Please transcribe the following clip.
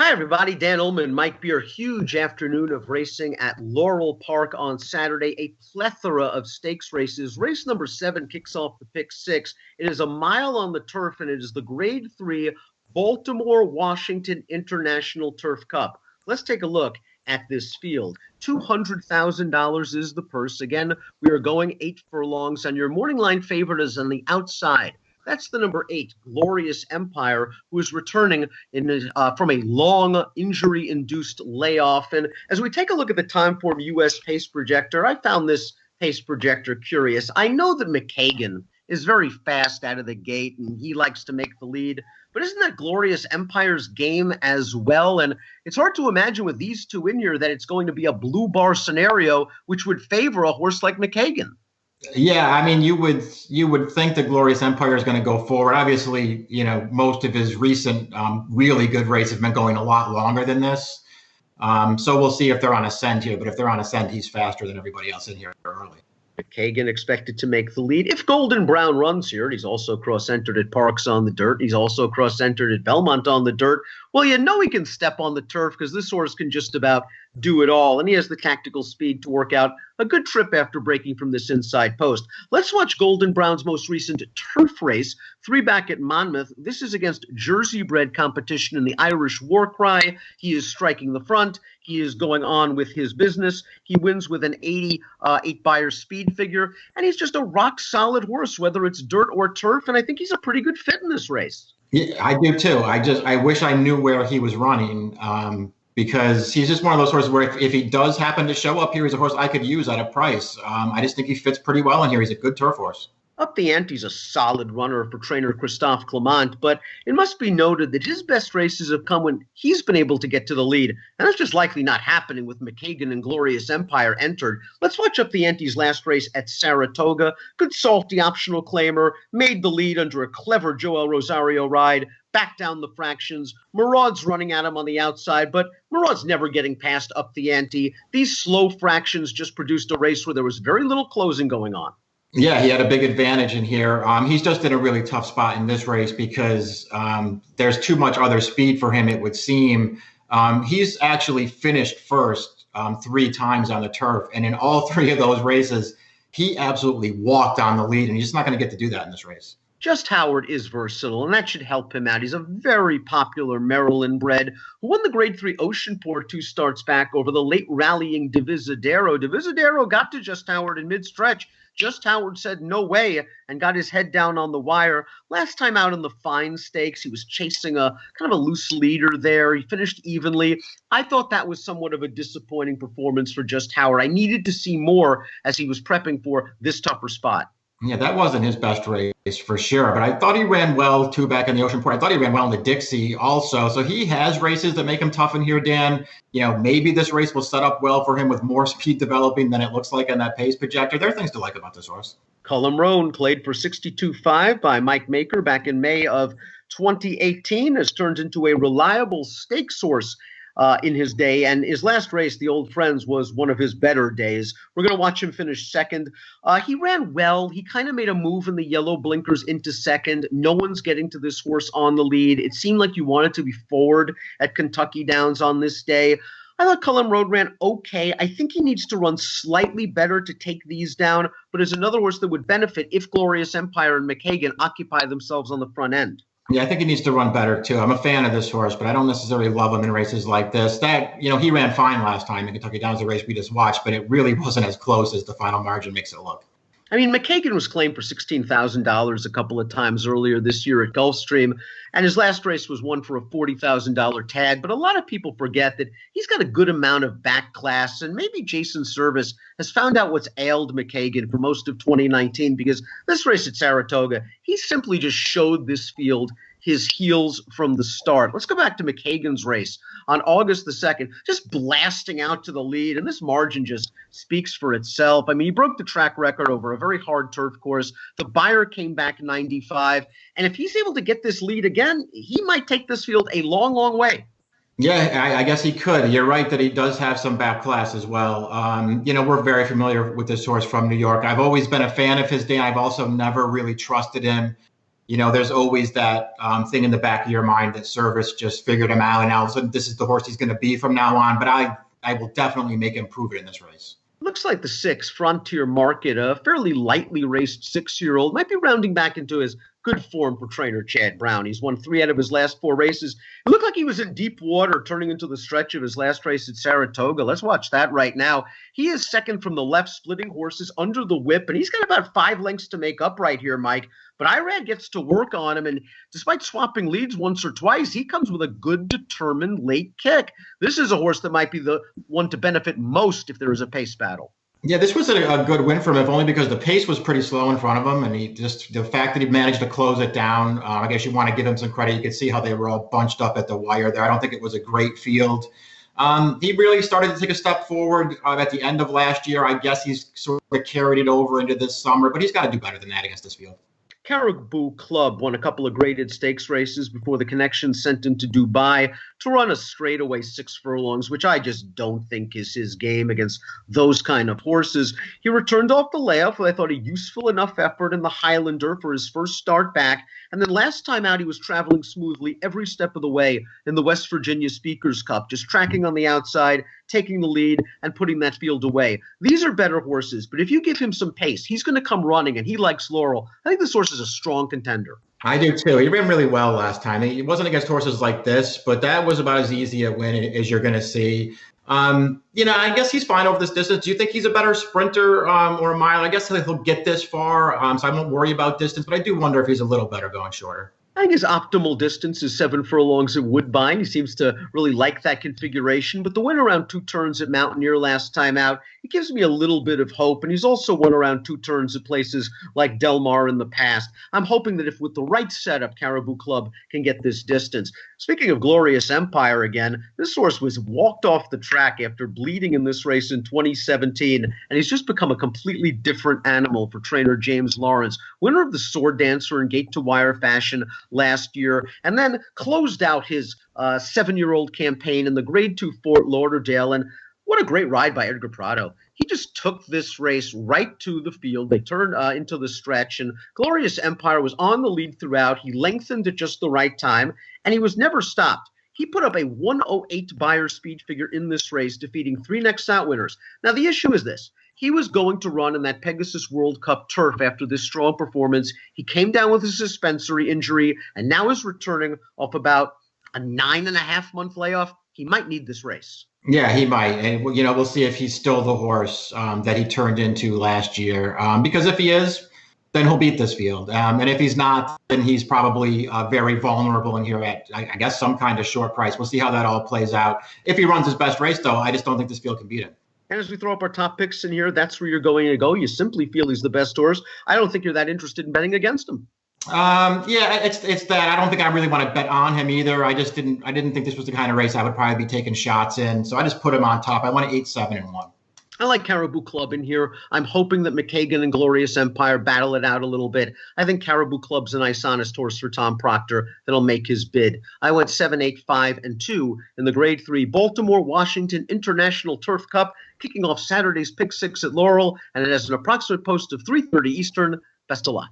Hi, everybody. Dan Illman, Mike Beer. Huge afternoon of racing at Laurel Park on Saturday. A plethora of stakes races. Race number 7 kicks off the pick 6. It is a mile on the turf, and it is the Grade 3 Baltimore Washington International Turf Cup. Let's take a look at this field. $200,000 is the purse. Again, we are going 8 furlongs, and your morning line favorite is on the outside. That's the number 8, Glorious Empire, who is returning from a long injury-induced layoff. And as we take a look at the Timeform U.S. pace projector, I found this pace projector curious. I know that McKagan is very fast out of the gate, and he likes to make the lead. But isn't that Glorious Empire's game as well? And it's hard to imagine with these two in here that it's going to be a blue bar scenario, which would favor a horse like McKagan. Yeah, I mean, you would think the Glorious Empire is going to go forward. Obviously, most of his recent really good races have been going a lot longer than this. So we'll see if they're on ascent here. But if they're on ascent, he's faster than everybody else in here early. McKagan expected to make the lead. If Golden Brown runs here, he's also cross-entered at Parks on the dirt. He's also cross-entered at Belmont on the dirt. Well, he can step on the turf because this horse can just about do it all. And he has the tactical speed to work out a good trip after breaking from this inside post. Let's watch Golden Brown's most recent turf race, 3 back at Monmouth. This is against Jersey-bred competition in the Irish War Cry. He is striking the front. He is going on with his business. He wins with an 88 Beyer speed figure, and he's just a rock-solid horse, whether it's dirt or turf, and I think he's a pretty good fit in this race. Yeah, I do too. I wish I knew where he was running because he's just one of those horses where if he does happen to show up here, he's a horse I could use at a price. I just think he fits pretty well in here. He's a good turf horse. Up the Ante's a solid runner for trainer Christophe Clement, but it must be noted that his best races have come when he's been able to get to the lead, and that's just likely not happening with McKagan and Glorious Empire entered. Let's watch Up the Ante's last race at Saratoga. Good salty optional claimer, made the lead under a clever Joel Rosario ride, back down the fractions. Maraud's running at him on the outside, but Maraud's never getting past Up the Ante. These slow fractions just produced a race where there was very little closing going on. Yeah, he had a big advantage in here. He's just in a really tough spot in this race because there's too much other speed for him, it would seem. He's actually finished first 3 times on the turf, and in all 3 of those races, he absolutely walked on the lead, and he's just not going to get to do that in this race. Just Howard is versatile, and that should help him out. He's a very popular Maryland bred who won the Grade 3 Oceanport 2 starts back over the late rallying Divisadero. Divisadero got to Just Howard in mid-stretch. Just Howard said no way and got his head down on the wire. Last time out in the fine stakes, he was chasing a kind of a loose leader there. He finished evenly. I thought that was somewhat of a disappointing performance for Just Howard. I needed to see more as he was prepping for this tougher spot. Yeah, that wasn't his best race for sure, but I thought he ran well, too, back in the Oceanport. I thought he ran well in the Dixie also. So he has races that make him tough in here, Dan. Maybe this race will set up well for him with more speed developing than it looks like on that pace projector. There are things to like about this horse. Cullum Roan, played for 62.5 by Mike Maker back in May of 2018, has turned into a reliable stakes horse in his day, and his last race, the Old Friends, was one of his better days. We're going to watch him finish second. He ran well. He kind of made a move in the yellow blinkers into second. No one's getting to this horse on the lead. It seemed like you wanted to be forward at Kentucky Downs on this day. I thought Cullum Road ran okay. I think he needs to run slightly better to take these down, but is another horse that would benefit if Glorious Empire and McKagan occupy themselves on the front end. Yeah, I think he needs to run better, too. I'm a fan of this horse, but I don't necessarily love him in races like this. He ran fine last time in Kentucky Downs, the race we just watched, but it really wasn't as close as the final margin makes it look. I mean, McKagan was claimed for $16,000 a couple of times earlier this year at Gulfstream, and his last race was one for a $40,000 tag. But a lot of people forget that he's got a good amount of back class, and maybe Jason Service has found out what's ailed McKagan for most of 2019, because this race at Saratoga, he simply just showed this field his heels from the start. Let's go back to McKagan's race on August the 2nd, just blasting out to the lead, and this margin just speaks for itself. I mean, he broke the track record over a very hard turf course. The Beyer came back 95, and if he's able to get this lead again, he might take this field a long, long way. Yeah, I guess he could. You're right that he does have some back class as well. We're very familiar with this horse from New York. I've always been a fan of his, Dan. I've also never really trusted him there's always that thing in the back of your mind that Service just figured him out, and all of a sudden this is the horse he's going to be from now on. But I will definitely make him prove it in this race. Looks like the 6, Frontier Market, a fairly lightly raced 6-year-old, might be rounding back into his good form for trainer Chad Brown. He's won 3 out of his last 4 races. It looked like he was in deep water turning into the stretch of his last race at Saratoga. Let's watch that right now. He is second from the left, splitting horses under the whip, and he's got about 5 lengths to make up right here, Mike. But Irad gets to work on him, and despite swapping leads once or twice, he comes with a good, determined late kick. This is a horse that might be the one to benefit most if there is a pace battle. Yeah, this was a good win for him, if only because the pace was pretty slow in front of him, and the fact that he managed to close it down, I guess you want to give him some credit. You could see how they were all bunched up at the wire there. I don't think it was a great field. He really started to take a step forward at the end of last year. I guess he's sort of carried it over into this summer, but he's got to do better than that against this field. Caribou Club won a couple of graded stakes races before the Connection sent him to Dubai to run a straightaway 6 furlongs, which I just don't think is his game against those kind of horses. He returned off the layoff with, I thought, a useful enough effort in the Highlander for his first start back. And then last time out, he was traveling smoothly every step of the way in the West Virginia Speakers Cup, just tracking on the outside, taking the lead, and putting that field away. These are better horses, but if you give him some pace, he's going to come running, and he likes Laurel. I think this horse is a strong contender. I do too. He ran really well last time. It wasn't against horses like this, but that was about as easy a win as you're going to see. I guess he's fine over this distance. Do you think he's a better sprinter or a mile? I guess he'll get this far, so I won't worry about distance, but I do wonder if he's a little better going shorter. I think his optimal distance is 7 furlongs at Woodbine. He seems to really like that configuration. But the win around 2 turns at Mountaineer last time out, it gives me a little bit of hope. And he's also won around 2 turns at places like Del Mar in the past. I'm hoping that if with the right setup, Caribou Club can get this distance. Speaking of Glorious Empire again, this horse was walked off the track after bleeding in this race in 2017. And he's just become a completely different animal for trainer James Lawrence, winner of the Sword Dancer in Gate to Wire fashion last year, and then closed out his 7-year-old campaign in the Grade 2 Fort Lauderdale. And what a great ride by Edgar Prado. He just took this race right to the field. They turned into the stretch, and Glorious Empire was on the lead throughout. He lengthened at just the right time, and he was never stopped. He put up a 1:08 Beyer speed figure in this race, defeating 3 next out winners. Now, the issue is this. He was going to run in that Pegasus World Cup turf after this strong performance. He came down with a suspensory injury and now is returning off about a 9.5-month layoff. He might need this race. Yeah, he might. And, we'll see if he's still the horse that he turned into last year. Because if he is, then he'll beat this field. And if he's not, then he's probably very vulnerable in here at, I guess, some kind of short price. We'll see how that all plays out. If he runs his best race, though, I just don't think this field can beat him. And as we throw up our top picks in here, that's where you're going to go. You simply feel he's the best horse. I don't think you're that interested in betting against him. It's that I don't think I really want to bet on him either. I didn't think this was the kind of race I would probably be taking shots in. So I just put him on top. I went 8, 7, and 1. I like Caribou Club in here. I'm hoping that McKagan and Glorious Empire battle it out a little bit. I think Caribou Club's a nice, honest horse for Tom Proctor that'll make his bid. I went 7, 8, 5, and 2 in the Grade 3 Baltimore Washington International Turf Cup, kicking off Saturday's Pick 6 at Laurel, and it has an approximate post of 3:30 Eastern. Best of luck.